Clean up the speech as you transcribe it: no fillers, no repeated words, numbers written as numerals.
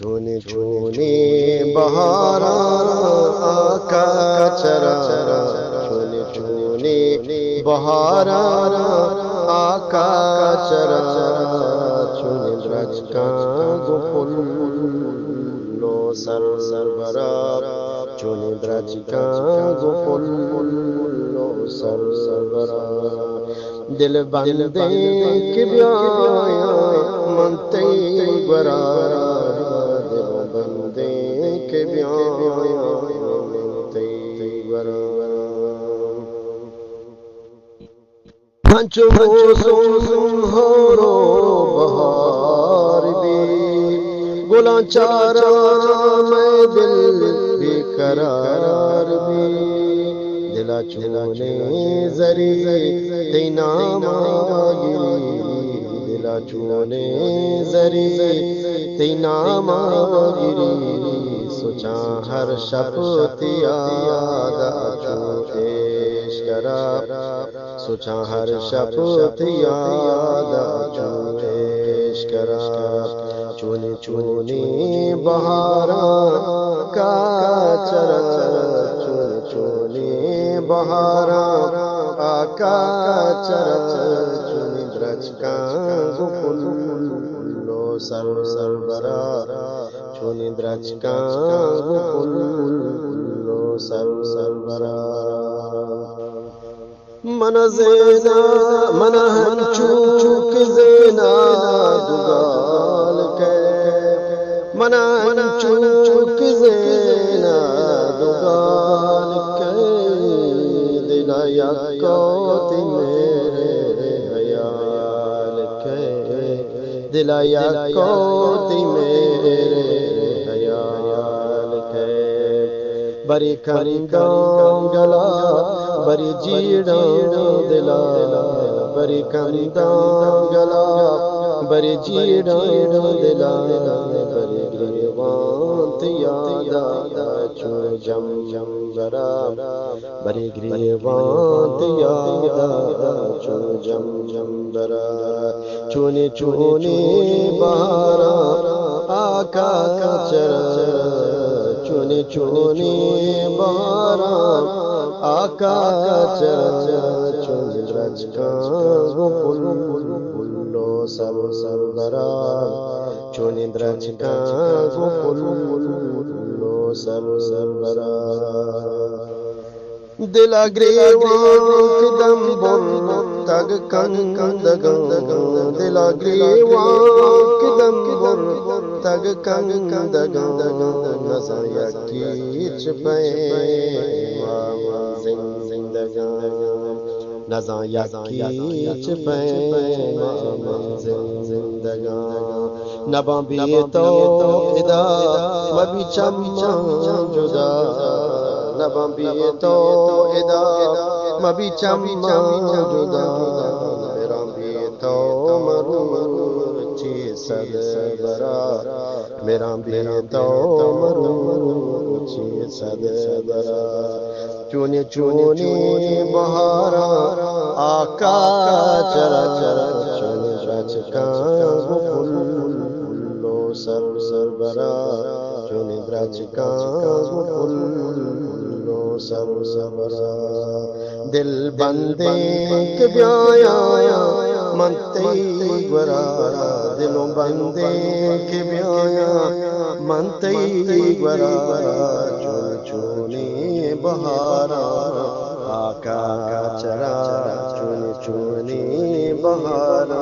चुने चुने बहारा आका चरा चुने चुने बहारा आका चरा चुने द्रज का गुफुल्लो सर सरबरा चुने द्रज का गुफुल्लो सर सरबरा दिल बंदे के ब्याया मनते बरा बंदे के ब्याया मनते बरा पंचो सोहरो बहार भी गुला चारा मैं दिल बेकरार भी दिला चुने जरी तेना मागिरी दिला चुने जरी तेना मागिरी सोचा हर शब्द याद चुकेश करा सोचा हर शब्द याद चुकेश करा चुने चुने बहारा का चरा चुने चुने बहारा आका चरा चुने द्रज का गुफुल्लो सर सरबरा चुने द्रज का गुफुल्लो सर सरबरा मन ज़ेना मन हंचूक ज़ेना दुगाल के मन हंचूक ज़ेना दुगाल के दिलाया कोति मेरे हयाल के दिलाया कोति मेरे हयाल के बरी कंगला बरी जीड़ा दिला बरी कंगला बरी जीड़ा दिला बरी ग्रीवांत याद चु जम जम जरा बरी ग्रीवांत याद चु जम जम जरा चुने चुने बहारा आका चरा चुने चुने बहारा आका चरा चुने द्रज का गुफुल्लो सर सरबरा चुने द्रज का गुफुल्लो सर सरबरा दिला ग्रीवांक दम बुर तग कंदग दिला ग्रीवांक दम बुर तग कंदग नज़ाया कीच पे जिंदगा नज़ाया कीच पे जिंदगा नबा भी तो इदा मबी चम्मा जुदा नबा भी तो इदा मबी चम्मा जुदा मेरा भी तो मरूची सदबरा मेरा भी तो मरूची सदबरा चुने चुने बहारा आका चरा चरा चुने द्रज का गुफुल्लो सर सरबरा चुने द्रज का गुफुल्लो सर सरबरा दिल बंदे के ब्याया मनते बरा दिलों बंदे के ब्याया मनते बरा चुने चुने बहारा आका चरा चुने चुने बहारा